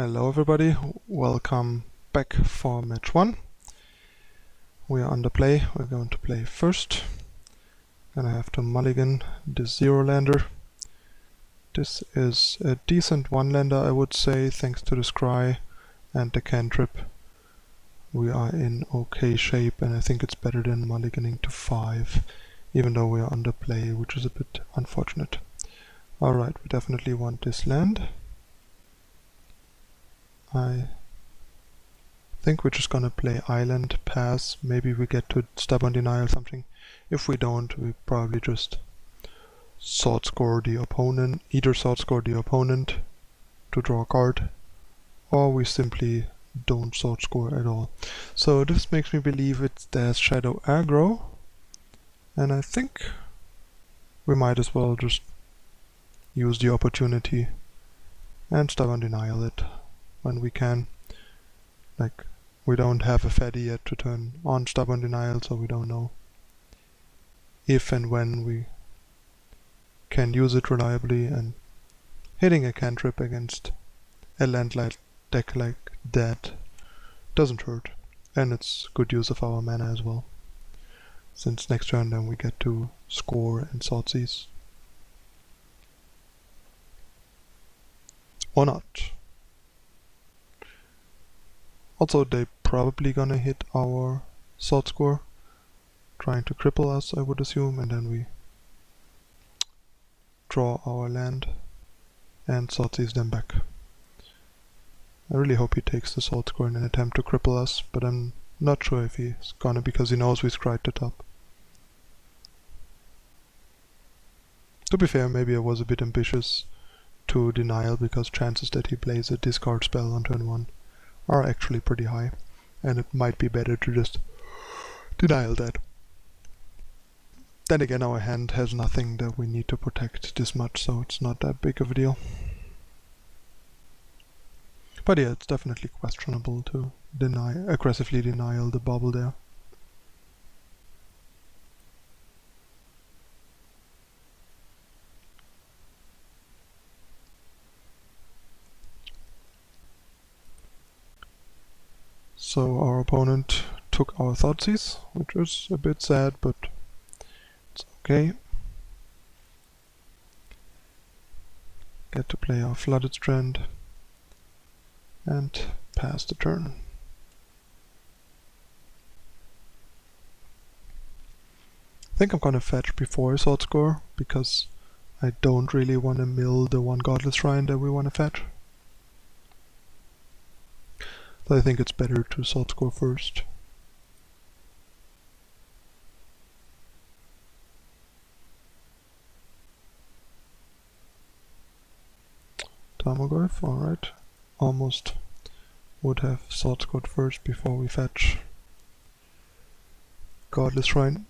Hello everybody, welcome back for match 1. We are under play, we're going to play first. Gonna have to mulligan this zero lander. This is a decent one lander, I would say, thanks to the scry and the cantrip. We are in okay shape and I think it's better than mulliganing to 5, even though we are under play, which is a bit unfortunate. Alright, we definitely want this land. I think we're just gonna play island, pass, maybe we get to stubborn denial something. If we don't, we probably just sword score the opponent, either sword score the opponent to draw a card, or we simply don't sword score at all. So this makes me believe there's shadow aggro, and I think we might as well just use the opportunity and stubborn denial it when we can. Like, we don't have a fatty yet to turn on stubborn denial, so we don't know if and when we can use it reliably, and hitting a cantrip against a landlight deck like that doesn't hurt, and it's good use of our mana as well, since next turn then we get to score and swordseize. Or not. Also, they're probably gonna hit our sword score, trying to cripple us, I would assume, and then we draw our land and swordseize them back. I really hope he takes the sword score in an attempt to cripple us, but I'm not sure if he's gonna, because he knows we scried the top. To be fair, maybe I was a bit ambitious to denial, because chances that he plays a discard spell on turn 1 are actually pretty high, and it might be better to just denial that. Then again, our hand has nothing that we need to protect this much, so it's not that big of a deal. But yeah, it's definitely questionable to aggressively denial the bubble there. So our opponent took our Thoughtseize, which is a bit sad, but it's okay. Get to play our Flooded Strand and pass the turn. I think I'm gonna fetch before I sword score, because I don't really want to mill the one Godless Shrine that we want to fetch. So I think it's better to sword score first. Tarmogoyf, alright. Almost would have sword scored first before we fetch Godless Shrine.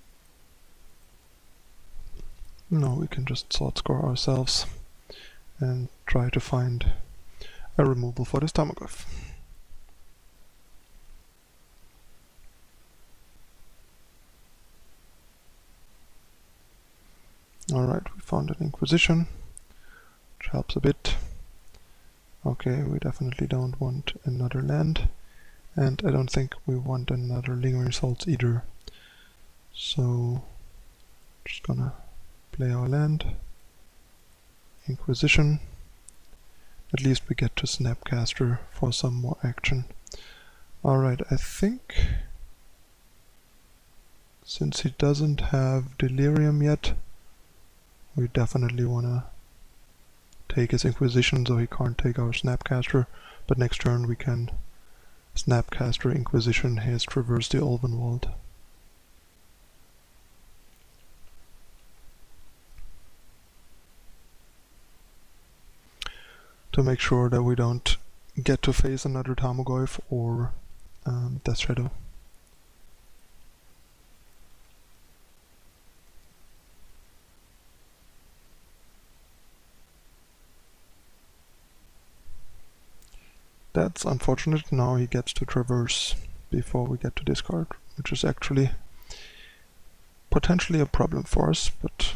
No, we can just sword score ourselves and try to find a removal for this Tarmogoyf. Alright, we found an Inquisition, which helps a bit. Okay, we definitely don't want another land, and I don't think we want another Lingering Souls either. So, just gonna play our land, Inquisition. At least we get to Snapcaster for some more action. Alright, I think since he doesn't have Delirium yet, we definitely wanna take his Inquisition so he can't take our Snapcaster, but next turn we can Snapcaster Inquisition his Traverse the Ulvenwald. To make sure that we don't get to face another Tarmogoyf or Death Shadow. That's unfortunate. Now he gets to traverse before we get to discard, which is actually potentially a problem for us, but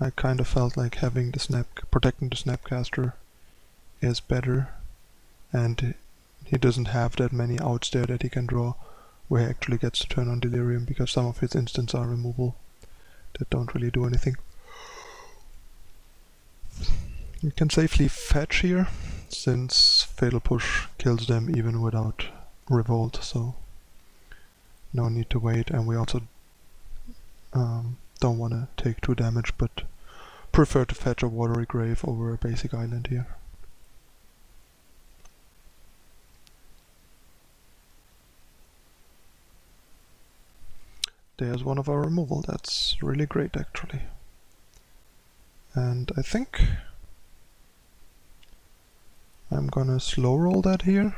I kind of felt like having the protecting the Snapcaster is better, and he doesn't have that many outs there that he can draw where he actually gets to turn on Delirium, because some of his instants are removal that don't really do anything. You can safely fetch here, since Fatal Push kills them even without Revolt, so no need to wait, and we also don't want to take 2 damage, but prefer to fetch a Watery Grave over a basic island here. There's one of our removal. That's really great, actually. And I think I'm gonna slow roll that here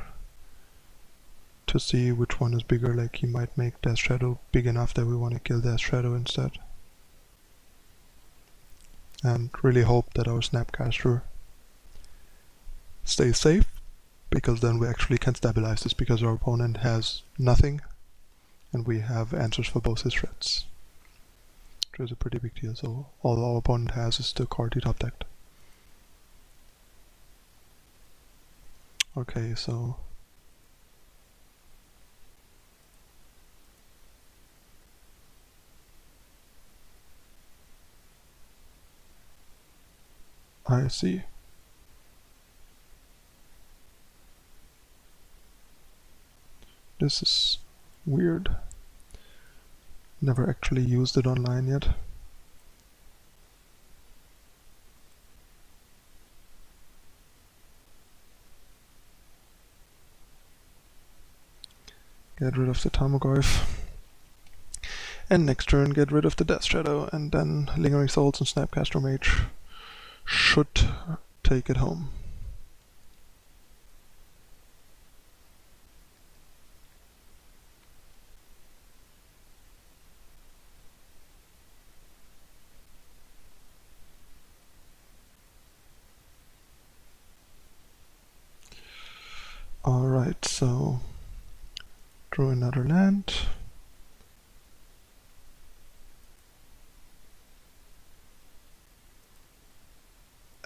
to see which one is bigger. Like, he might make Death Shadow big enough that we want to kill Death Shadow instead. And really hope that our Snapcaster stays safe, because then we actually can stabilize this, because our opponent has nothing and we have answers for both his threats, which is a pretty big deal. So all our opponent has is the card he top decked. Okay, so I see. This is weird. Never actually used it online yet. Get rid of the Tarmogoyf. And next turn get rid of the Death Shadow, and then Lingering Souls and Snapcaster Mage should take it home. Alright, so draw another land.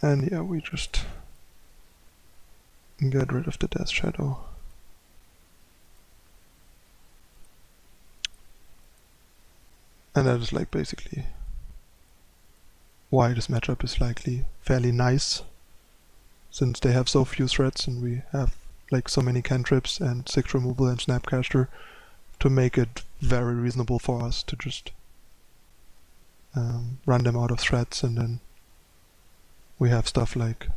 And yeah, we just get rid of the Death Shadow. And that is like basically why this matchup is likely fairly nice, since they have so few threats and we have like so many cantrips and 6 removal and Snapcaster to make it very reasonable for us to just run them out of threats, and then we have stuff like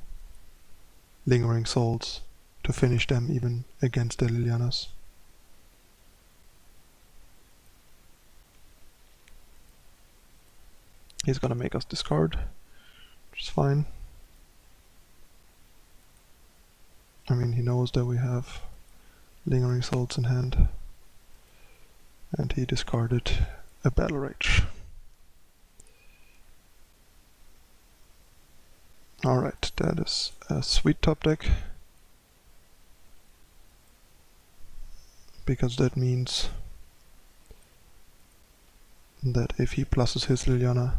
Lingering Souls to finish them even against the Lilianas. He's gonna make us discard, which is fine. I mean, he knows that we have Lingering Souls in hand, and he discarded a Battle Rage. Alright, that is a sweet top deck, because that means that if he pluses his Liliana,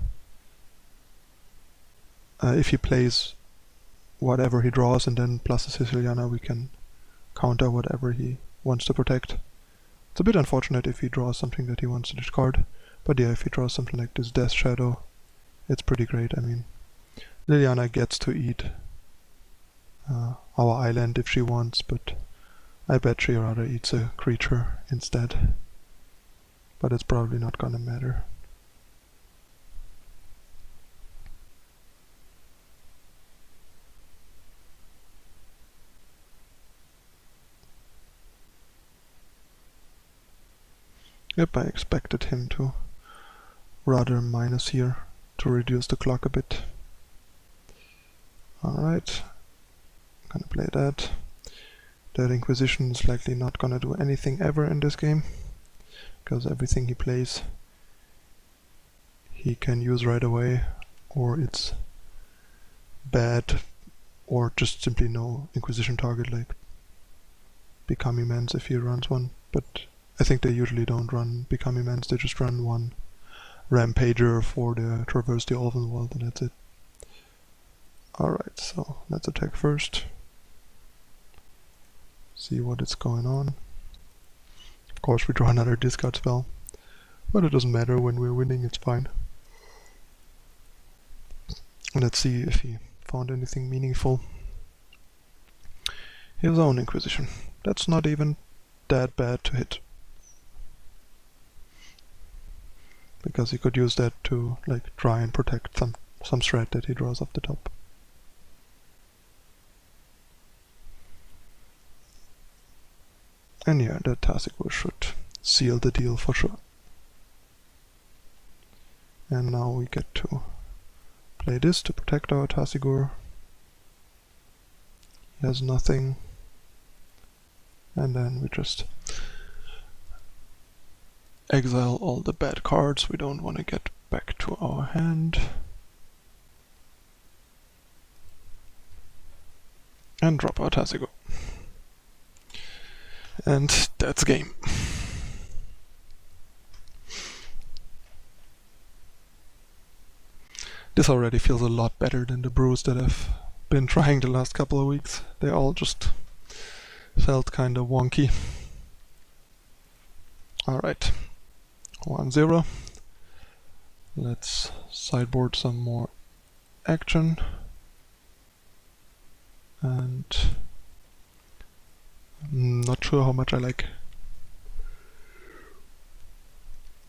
if he plays whatever he draws and then pluses his Liliana, we can counter whatever he wants to protect. It's a bit unfortunate if he draws something that he wants to discard, but yeah, if he draws something like this Death Shadow, it's pretty great. I mean, Liliana gets to eat our island if she wants, but I bet she rather eats a creature instead. But it's probably not gonna matter. Yep, I expected him to rather ManuS here to reduce the clock a bit. Alright, I'm gonna play that. That Inquisition is likely not gonna do anything ever in this game, because everything he plays he can use right away, or it's bad, or just simply no Inquisition target, like Become Immense if he runs one. But I think they usually don't run Become Immense, they just run one Rampager for the Traverse the Elven World, and that's it. Alright, so let's attack first. see what is going on. Of course we draw another discard spell, but it doesn't matter, when we're winning it's fine. Let's see if he found anything meaningful. His own Inquisition. That's not even that bad to hit. Because he could use that to like try and protect some threat that he draws off the top. And yeah, the Tasigur should seal the deal for sure. And now we get to play this to protect our Tasigur. He has nothing. And then we just exile all the bad cards we don't want to get back to our hand. And drop our Tasigur. And that's game. This already feels a lot better than the brews that I've been trying the last couple of weeks. They all just felt kinda wonky. Alright, 1-0. Let's sideboard some more action. And I'm not sure how much I like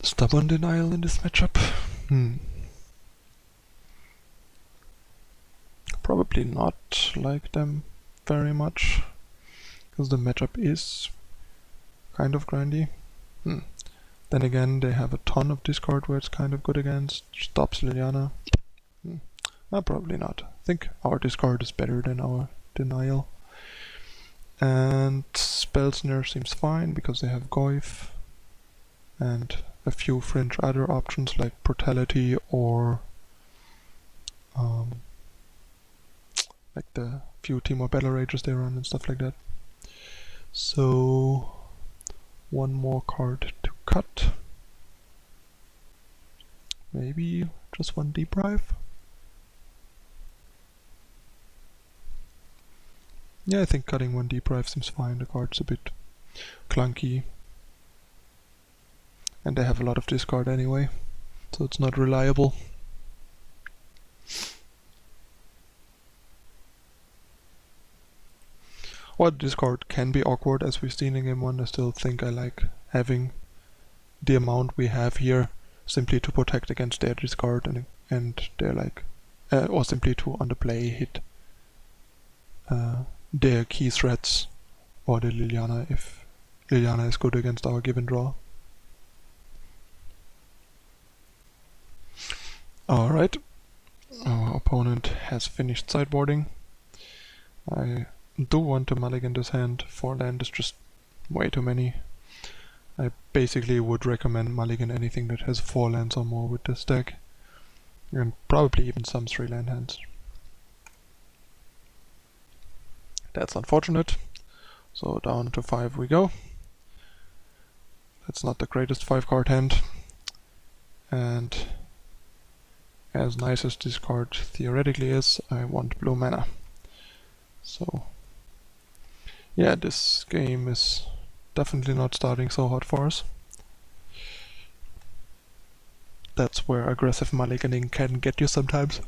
Stubborn Denial in this matchup. Probably not like them very much, because the matchup is kind of grindy. Then again, they have a ton of discard where it's kind of good against. Stops Liliana. Probably not. I think our discard is better than our denial. And Spellsnare seems fine because they have Goyf and a few fringe other options like Brutality or like the few Team Battle Rages they run and stuff like that. So one more card to cut. Maybe just one Deprive. Yeah, I think cutting one Deprive seems fine. The card's a bit clunky. And they have a lot of discard anyway, so it's not reliable. While this card can be awkward, as we've seen in game 1, I still think I like having the amount we have here simply to protect against their discard and their like, or simply to on the play hit their key threats or the Liliana if Liliana is good against our given draw. Alright, our opponent has finished sideboarding. I do want to mulligan this hand. 4 land is just way too many. I basically would recommend mulligan anything that has 4 lands or more with this deck. And probably even some 3 land hands. That's unfortunate. So down to 5 we go. That's not the greatest 5-card hand. And as nice as this card theoretically is, I want blue mana. So yeah, this game is definitely not starting so hot for us. That's where aggressive mulliganing can get you sometimes.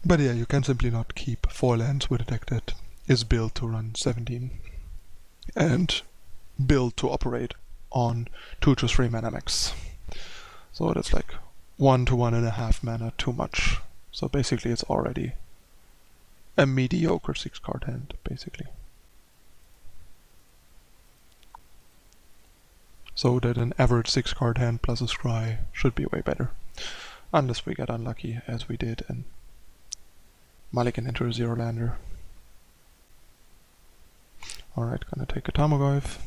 But yeah, you can simply not keep 4 lands with a deck that is built to run 17 and built to operate on 2 to 3 mana max. So that's like 1 to 1.5 mana too much. So basically it's already a mediocre 6-card hand, basically. So that an average 6-card hand plus a scry should be way better. Unless we get unlucky, as we did, and mulligan into a 0-lander. Alright, gonna take a Tarmogoyf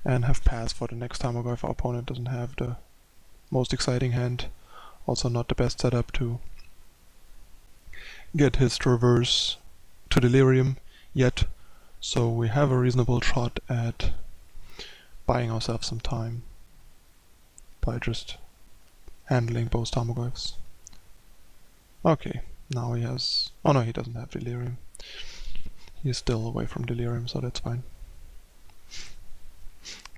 and have pass for the next Tarmogoyf. Our opponent doesn't have the most exciting hand. Also not the best setup to get his Traverse to Delirium yet, so we have a reasonable shot at buying ourselves some time by just handling both Tarmogoyfs. Okay, Now he has... oh no, he doesn't have Delirium. He's still away from Delirium, so that's fine.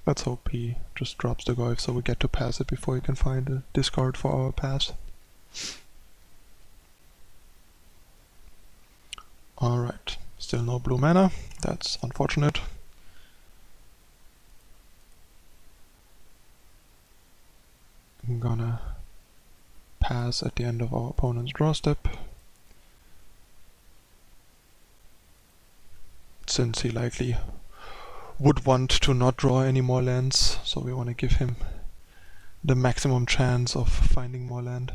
Let's hope he just drops the Goyf so we get to pass it before he can find a discard for our pass. Alright, still no blue mana. That's unfortunate. I'm gonna pass at the end of our opponent's draw step, since he likely would want to not draw any more lands, so we want to give him the maximum chance of finding more land.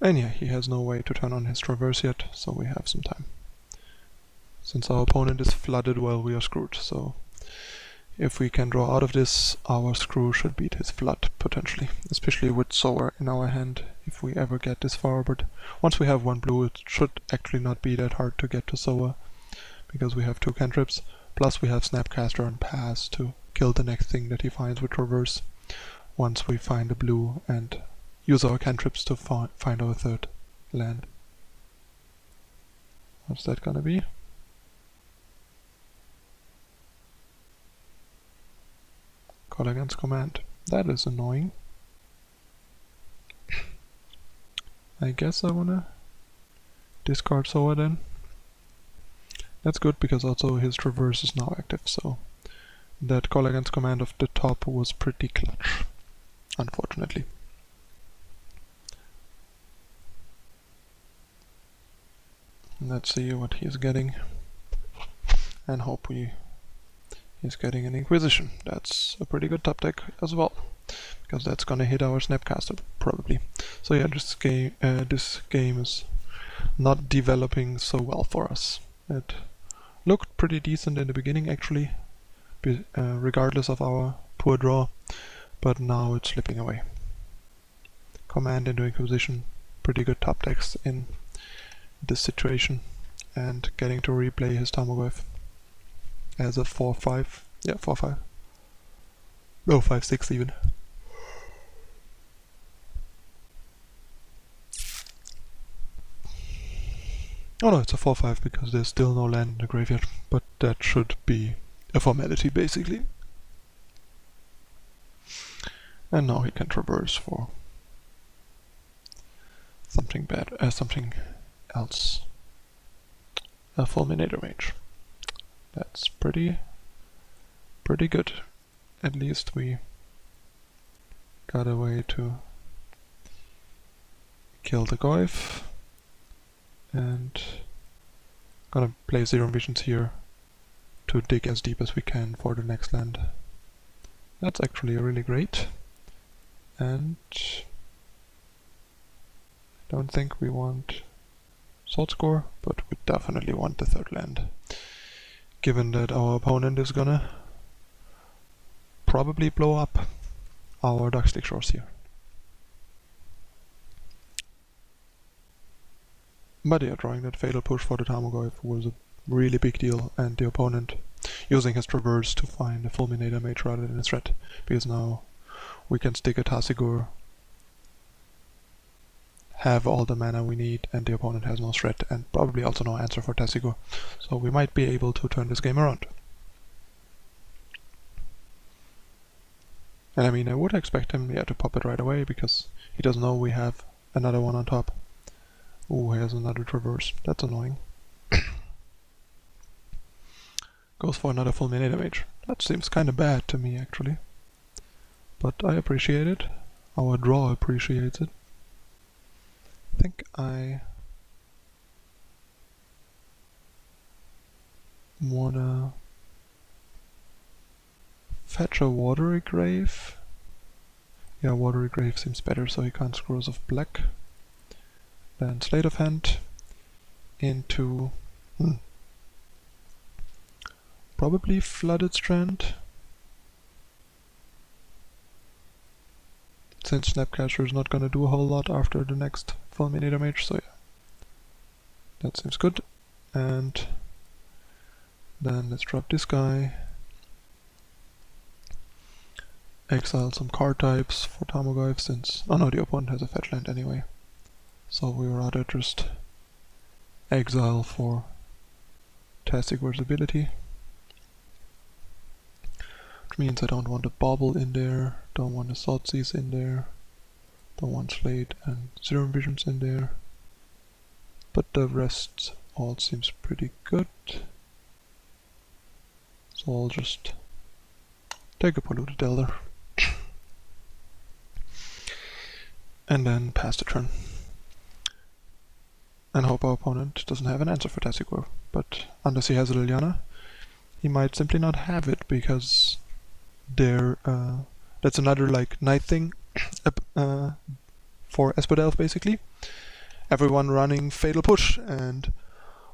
And yeah, he has no way to turn on his traverse yet, so we have some time. Since our opponent is flooded, well, we are screwed, so if we can draw out of this, our screw should beat his flood, potentially. Especially with Sower in our hand, if we ever get this far, but once we have one blue, it should actually not be that hard to get to Sower, because we have 2 cantrips, plus we have Snapcaster and Pass to kill the next thing that he finds with Traverse, once we find a blue and use our cantrips to find our 3rd land. What's that gonna be? Call against command. That is annoying. I guess I wanna discard Soa then. That's good because also his traverse is now active, so that call against command of the top was pretty clutch, unfortunately. Let's see what he's getting, and hope he's getting an Inquisition. That's a pretty good top deck as well, because that's gonna hit our Snapcaster probably. So yeah, this game is not developing so well for us. It looked pretty decent in the beginning actually, regardless of our poor draw, but now it's slipping away. Command into Inquisition, pretty good top decks in this situation, and getting to replay his Tarmogoyf as a 4-5, yeah, 4-5, no, 5-6 even. Oh no, it's a 4-5 because there's still no land in the graveyard, but that should be a formality basically. And now he can traverse for something bad, something else. A Fulminator Mage. That's pretty good. At least we got a way to kill the Goyf. And gonna play Zero Visions here to dig as deep as we can for the next land. That's actually really great. And I don't think we want Sword Score, but we definitely want the 3rd land. Given that our opponent is gonna probably blow up our Darkstick Shores here. But yeah, drawing that Fatal Push for the Tarmogoyf was a really big deal, and the opponent using his Traverse to find a Fulminator Mage rather than a threat, because now we can stick a Tasigur, have all the mana we need, and the opponent has no threat, and probably also no answer for Tasigur, so we might be able to turn this game around. And I mean, I would expect him to pop it right away, because he doesn't know we have another one on top. Ooh, he has another Traverse. That's annoying. Goes for another Fulminator Mage. That seems kinda bad to me, actually. But I appreciate it. Our draw appreciates it. I think I wanna fetch a Watery Grave. Yeah, Watery Grave seems better, so he can't screw us of black. Then Sleight of Hand into probably Flooded Strand, since Snapcaster is not gonna do a whole lot after the next Fulminator Mage, so yeah, that seems good. And then let's drop this guy, exile some card types for Tarmogoyf, since oh no, the opponent has a fetch land anyway. So we rather just exile for Tastic Versatility. Which means I don't want a Bauble in there, don't want a Thoughtseize in there, don't want Slate and Serum Visions in there. But the rest all seems pretty good. So I'll just take a Polluted Elder. And then pass the turn. And hope our opponent doesn't have an answer for Tastic Grove. But unless he has a Liliana, he might simply not have it, because that's another like night thing for Esper Delve basically. Everyone running Fatal Push, and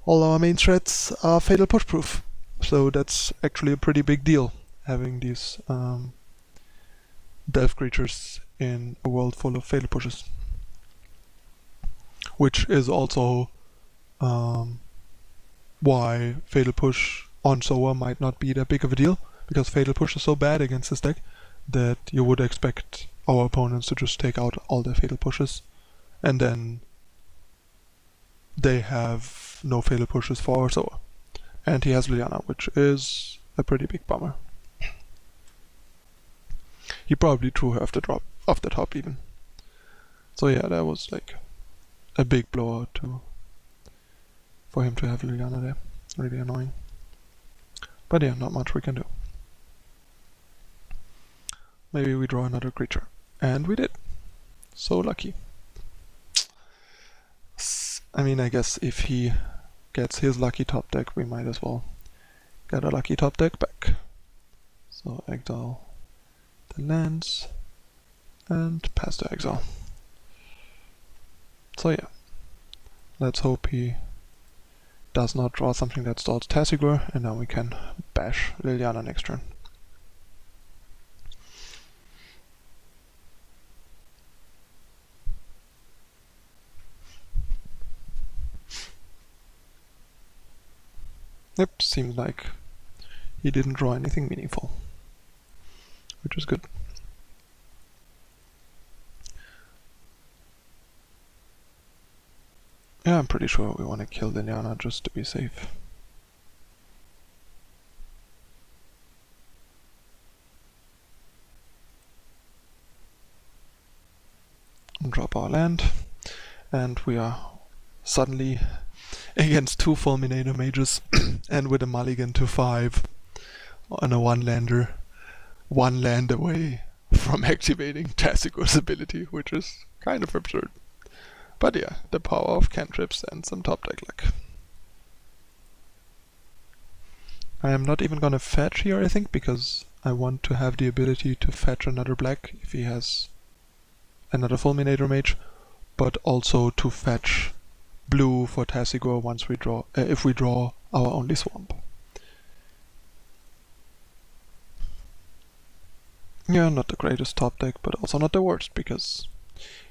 all our main threats are Fatal Push proof. So that's actually a pretty big deal, having these Delve creatures in a world full of Fatal Pushes. Which is also why Fatal Push on Soa might not be that big of a deal, because Fatal Push is so bad against this deck that you would expect our opponents to just take out all their Fatal Pushes, and then they have no Fatal Pushes for our Soa. And he has Liliana, which is a pretty big bummer. He probably threw her off the top even. So yeah, that was like a big blowout for him to have Liliana there. Really annoying. But yeah, not much we can do. Maybe we draw another creature. And we did. So lucky. I mean, I guess if he gets his lucky top deck, we might as well get a lucky top deck back. So exile the lands and pass to exile. So yeah, let's hope he does not draw something that stalls Tassigor, and then we can bash Liliana next turn. Yep, seems like he didn't draw anything meaningful, which is good. Yeah, I'm pretty sure we want to kill Liliana just to be safe. Drop our land, and we are suddenly against two Fulminator Mages and with a mulligan to 5 on a one-lander, one land away from activating Tassigor's ability, which is kind of absurd. But yeah, the power of cantrips and some top deck luck. I am not even gonna fetch here, I think, because I want to have the ability to fetch another black if he has another Fulminator Mage, but also to fetch blue for Tassigor once we draw, if we draw our only swamp. Yeah, not the greatest top deck, but also not the worst, because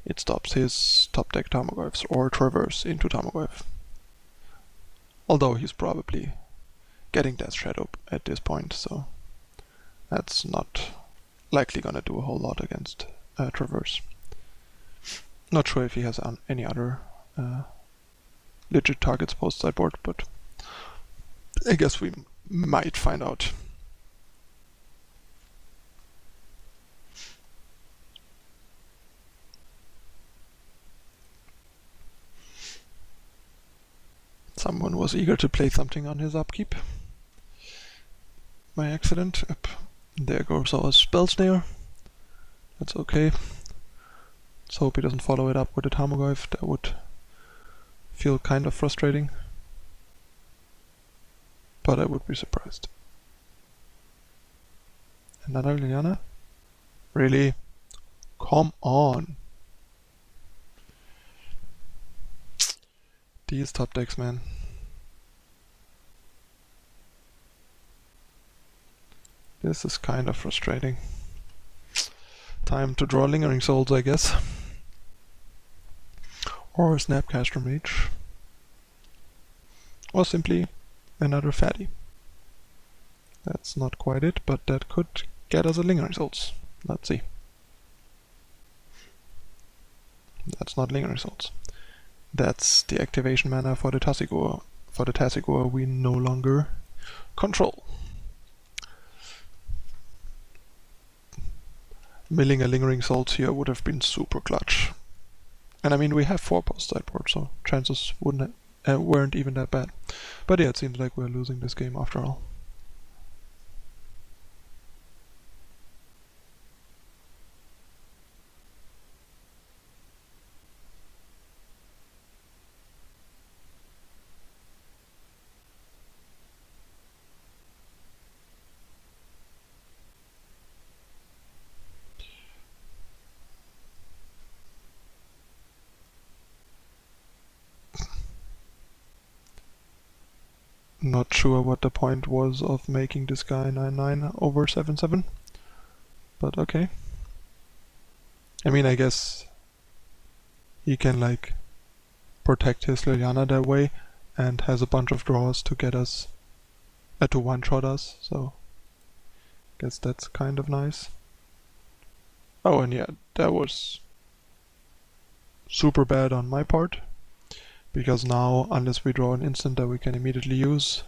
it stops his top deck Tarmogoyfs or Traverse into Tarmogoyf. Although he's probably getting Death Shadow at this point, so that's not likely gonna do a whole lot against Traverse. Not sure if he has any other legit targets post sideboard, but I guess we might find out. Someone was eager to play something on his upkeep. By accident. Yep. There goes our Spell Snare. That's okay. Let's hope he doesn't follow it up with a Tarmogoyf. That would feel kind of frustrating. But I would be surprised. Another Liliana? Really? Come on! These top decks, man. This is kind of frustrating. Time to draw Lingering Souls, I guess. Or a Snapcaster Mage. Or simply another fatty. That's not quite it, but that could get us a Lingering Souls. Let's see. That's not Lingering Souls. That's the activation mana for the Tasigur we no longer control. Milling a Lingering Souls here would have been super clutch. And I mean, we have 4 post sideboard, so chances weren't even that bad. But yeah, it seems like we're losing this game after all. Not sure what the point was of making this guy 9/9 over 7/7, but okay. I mean, I guess he can like protect his Liliana that way and has a bunch of draws to get us to one-shot us, so guess that's kind of nice. Oh, and yeah, that was super bad on my part, because now, unless we draw an instant that we can immediately use,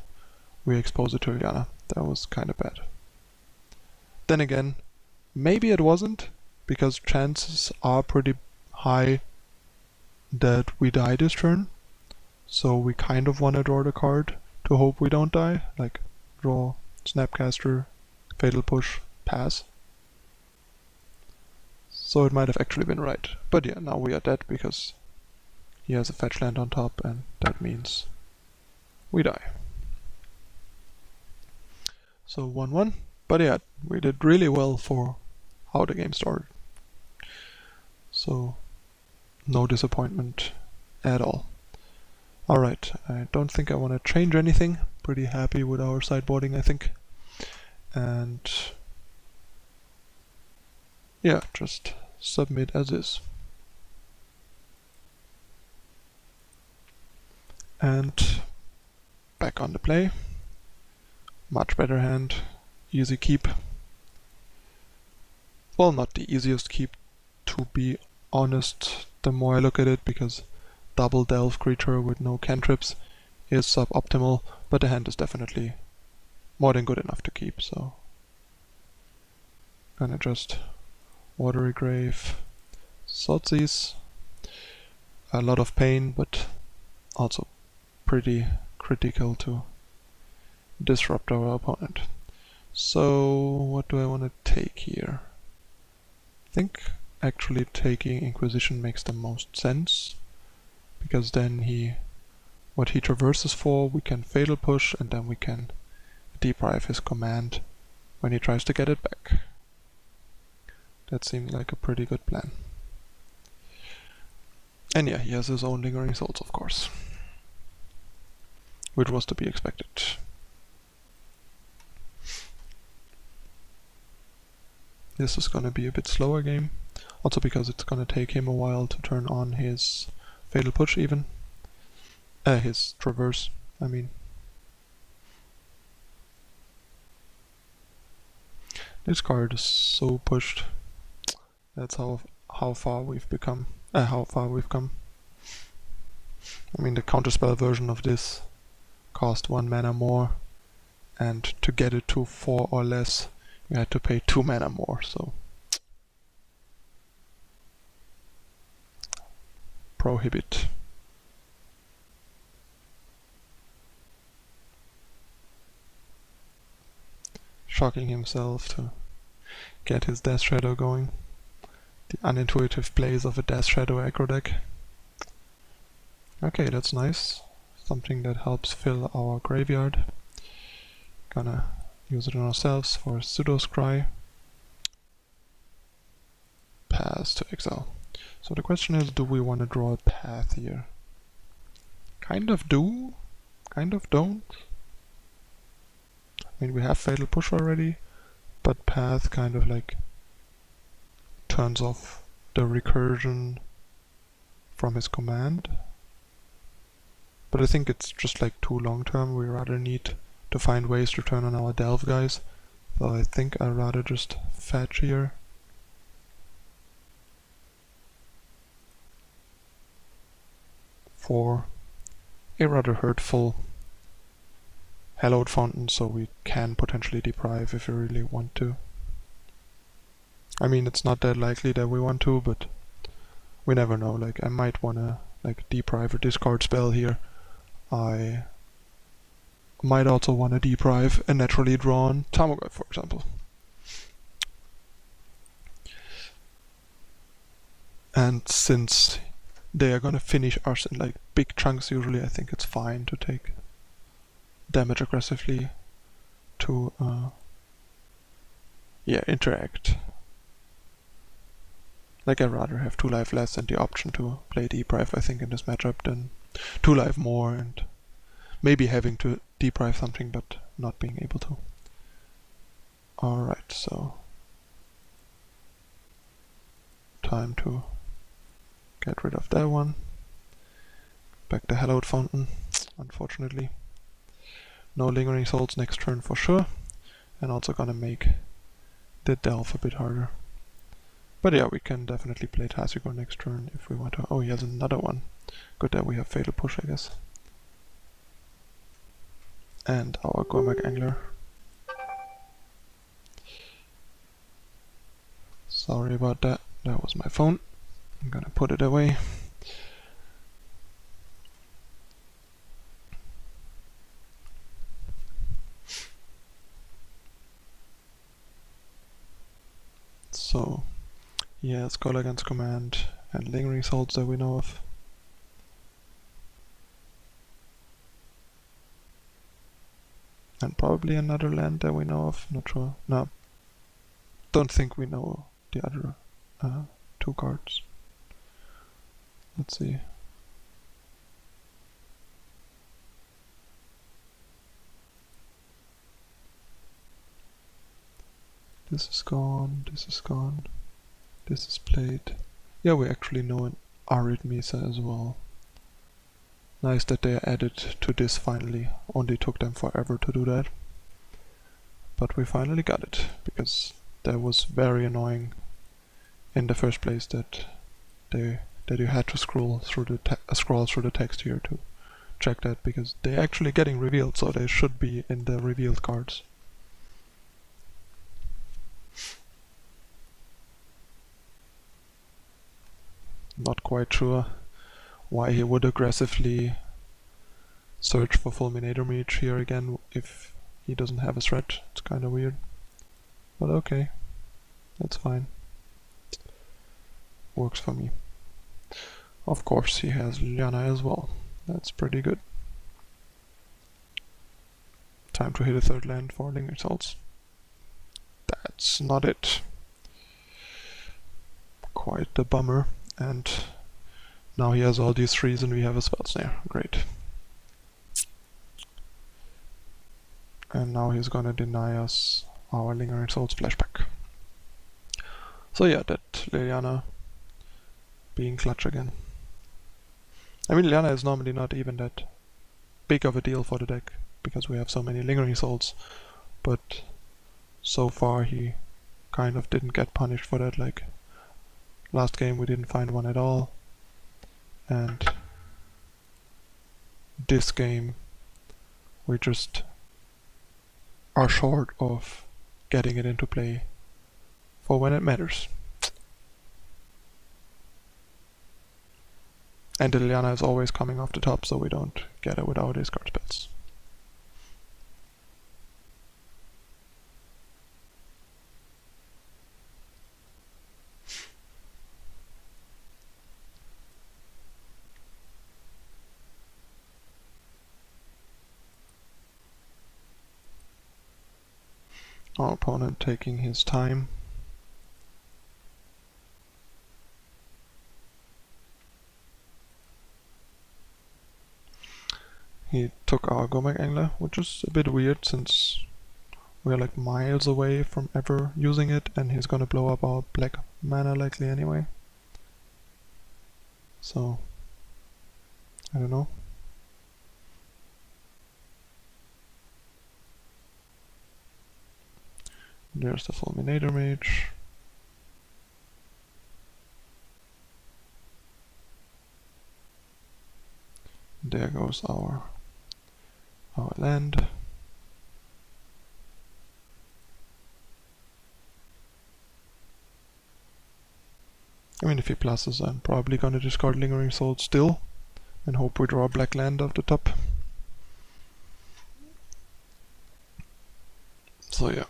we expose it to Liliana. That was kind of bad. Then again, maybe it wasn't, because chances are pretty high that we die this turn, so we kind of want to draw the card to hope we don't die, like draw Snapcaster, Fatal Push, pass. So it might have actually been right. But yeah, now we are dead because he has a fetch land on top, and that means we die. So 1-1. But yeah, we did really well for how the game started. So no disappointment at all. Alright, I don't think I want to change anything. Pretty happy with our sideboarding, I think. And yeah, just submit as is. And back on the play. Much better hand. Easy keep. Well, not the easiest keep, to be honest, the more I look at it, because double delve creature with no cantrips is suboptimal, but the hand is definitely more than good enough to keep, so gonna just Watery Grave, Sotsies. A lot of pain, but also pretty critical to disrupt our opponent. So what do I want to take here? I think actually taking Inquisition makes the most sense, because then what he traverses for, we can Fatal Push, and then we can deprive his command when he tries to get it back. That seems like a pretty good plan. And yeah, he has his own Lingering Souls, of course, which was to be expected. This is gonna be a bit slower game, also because it's gonna take him a while to turn on his Fatal Push even. His Traverse, I mean. This card is so pushed. That's how far we've become. How far we've come. I mean, the counterspell version of this cost 1 mana more, and to get it to 4 or less, you had to pay 2 mana more, so prohibit. Shocking himself to get his Death Shadow going. The unintuitive plays of a Death Shadow aggro deck. Okay, that's nice. Something that helps fill our graveyard. Gonna use it on ourselves for Pseudo Scry. Pass to exile. So the question is, do we want to draw a path here? Kind of do, kind of don't. I mean, we have Fatal Push already, but path kind of like turns off the recursion from his command. But I think it's just like too long term. We rather need to find ways to turn on our delve guys. So I think I'd rather just fetch here. for a rather hurtful hallowed fountain, so we can potentially deprive if we really want to. I mean, it's not that likely that we want to, but we never know. Like, I might wanna like deprive or discard spell here. I might also wanna deprive a naturally drawn Tarmogoyf, for example. And since they are gonna finish us in like big chunks usually, I think it's fine to take damage aggressively to interact. Like, I'd rather have 2 life less and the option to play deprive, I think, in this matchup than 2 life more and maybe having to deprive something but not being able to. Alright, so time to get rid of that one. Back the hallowed fountain, unfortunately. No lingering souls next turn for sure, and also gonna make the delve a bit harder. But yeah, we can definitely play Tasigur next turn if we want to. Oh, he has another one. Good that we have Fatal Push, I guess. And our Gormak Angler. Sorry about that. That was my phone. I'm gonna put it away. So, yeah, Skull against Command and Lingering Souls that we know of. And probably another land that we know of, not sure. No, don't think we know the other 2 cards. Let's see. This is gone, this is gone, this is played. Yeah, we actually know an Arid Mesa as well. Nice that they added to this finally. Only took them forever to do that. But we finally got it, because that was very annoying in the first place that you had to scroll through the text here to check that, because they're actually getting revealed, so they should be in the revealed cards. Not quite sure why he would aggressively search for Fulminator Mage here again if he doesn't have a threat. It's kinda weird. But okay, that's fine. Works for me. Of course, he has Liliana as well. That's pretty good. Time to hit a 3rd land for Lingering Souls. That's not it. Quite the bummer. And now he has all these 3s and we have a Spell Snare. Great. And now he's gonna deny us our Lingering Souls flashback. So yeah, that Liliana being clutch again. I mean, Liliana is normally not even that big of a deal for the deck, because we have so many Lingering Souls, but so far he kind of didn't get punished for that. Like, last game we didn't find one at all, and this game we just are short of getting it into play for when it matters. And the Liliana is always coming off the top, so we don't get it with our discard spells. Our opponent taking his time. He took our Gormak Angler, which is a bit weird since we're like miles away from ever using it, and he's gonna blow up our black mana likely anyway. So, I don't know. There's the Fulminator Mage. There goes our land. I mean, if he pluses, I'm probably gonna discard Lingering Souls still, and hope we draw a black land off the top. So yeah,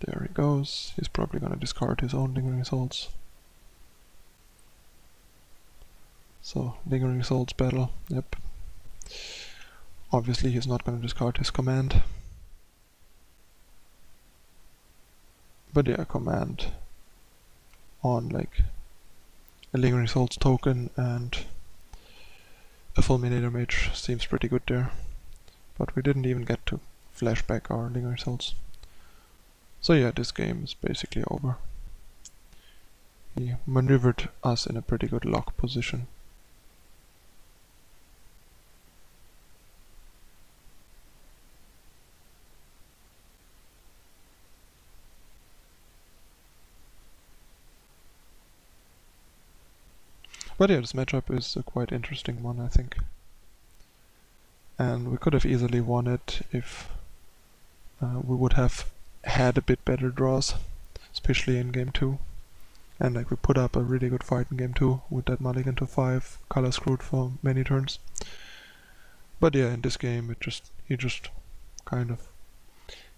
there he goes. He's probably gonna discard his own Lingering Souls. So, Lingering Souls battle, yep. Obviously he's not gonna discard his command. But yeah, command on like a Lingering Souls token and a Fulminator Mage seems pretty good there. But we didn't even get to flashback our Lingering Souls. So yeah, this game is basically over. He maneuvered us in a pretty good lock position. But yeah, this matchup is a quite interesting one, I think. And we could have easily won it if we would have had a bit better draws, especially in game 2. And like we put up a really good fight in game 2 with that mulligan to 5, color screwed for many turns. But yeah, in this game he just kind of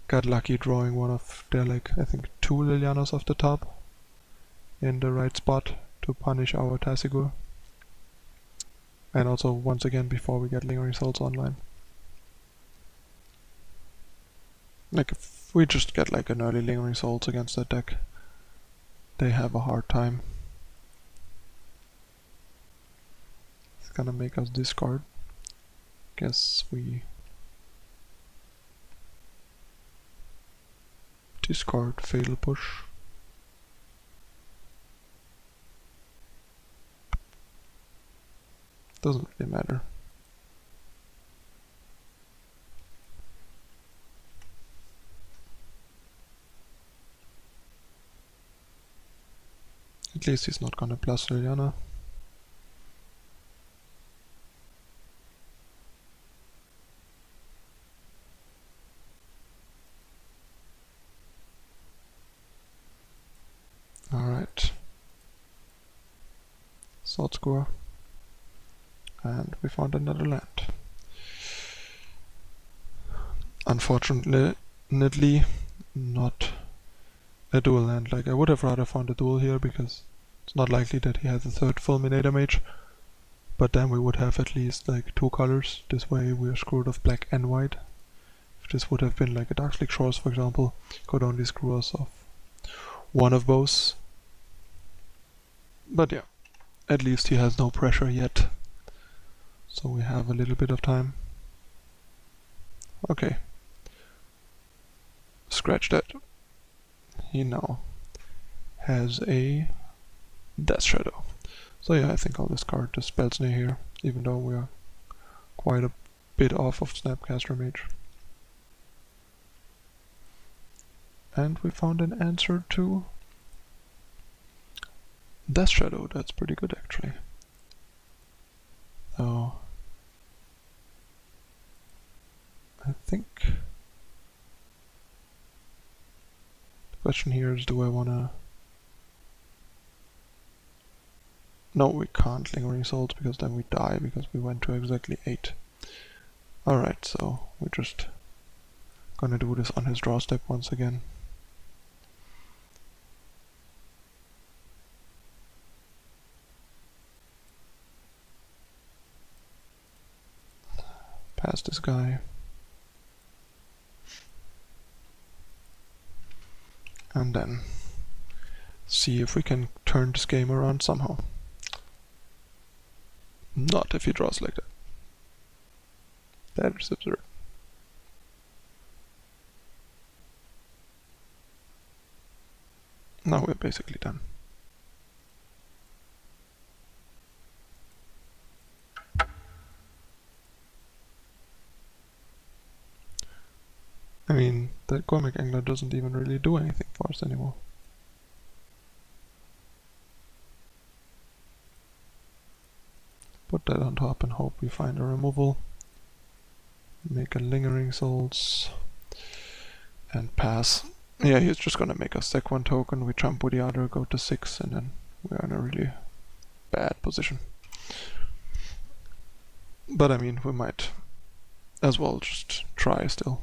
got lucky drawing one of their like I think 2 Lilianas off the top in the right spot to punish our Tasigur. And also once again before we get Lingering Souls online. Like if we just get like an early Lingering Souls against that deck, they have a hard time. It's gonna make us discard. Guess we discard Fatal Push. Doesn't really matter. At least he's not gonna plus Liliana. Alright. Sword score. And we found another land. Unfortunately, not a dual land. Like I would have rather found a dual here because it's not likely that he has a third Fulminator Mage. But then we would have at least like 2 colors. This way we are screwed of black and white. If this would have been like a Darkslick Shores, for example, could only screw us of one of both. But yeah, at least he has no pressure yet. So we have a little bit of time. Okay. Scratch that. He now has a Death Shadow. So yeah, I think I'll discard the Spellsnare here, even though we are quite a bit off of Snapcaster Mage. And we found an answer to Death Shadow. That's pretty good actually. So I think the question here is, do I wanna... No, we can't Lingering Souls because then we die because we went to exactly 8. Alright, so we're just gonna do this on his draw step once again. Pass this guy. And then see if we can turn this game around somehow. Not if he draws like that. That is absurd. Now we're basically done. I mean, the Comic Angler doesn't even really do anything for us anymore. Put that on top and hope we find a removal. Make a Lingering Souls and pass. Yeah, he's just gonna make us sack one token, we jump with the other, go to 6, and then we're in a really bad position. But I mean, we might as well just try still.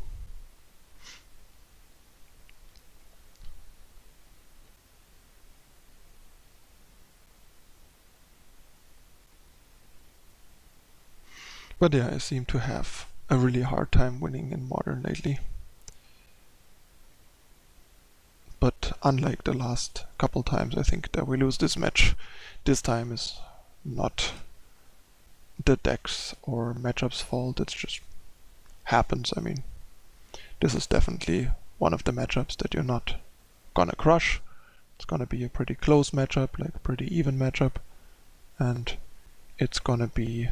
But yeah, I seem to have a really hard time winning in Modern lately. But unlike the last couple times I think that we lose this match, this time is not the deck's or matchup's fault, it just happens. I mean, this is definitely one of the matchups that you're not gonna crush. It's gonna be a pretty close matchup, like a pretty even matchup, and it's gonna be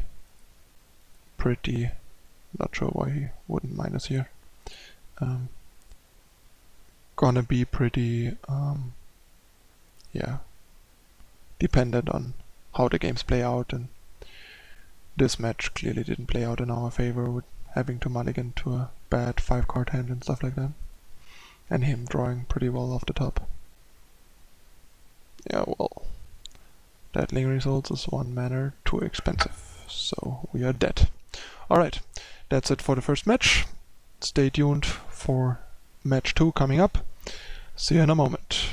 pretty, not sure why he wouldn't ManuS here, gonna be pretty, yeah, dependent on how the games play out, and this match clearly didn't play out in our favor with having to mulligan to a bad 5-card hand and stuff like that, and him drawing pretty well off the top. Yeah, well, that Lingering Souls is 1 mana too expensive, so we are dead. Alright, that's it for the first match. Stay tuned for match 2 coming up. See you in a moment.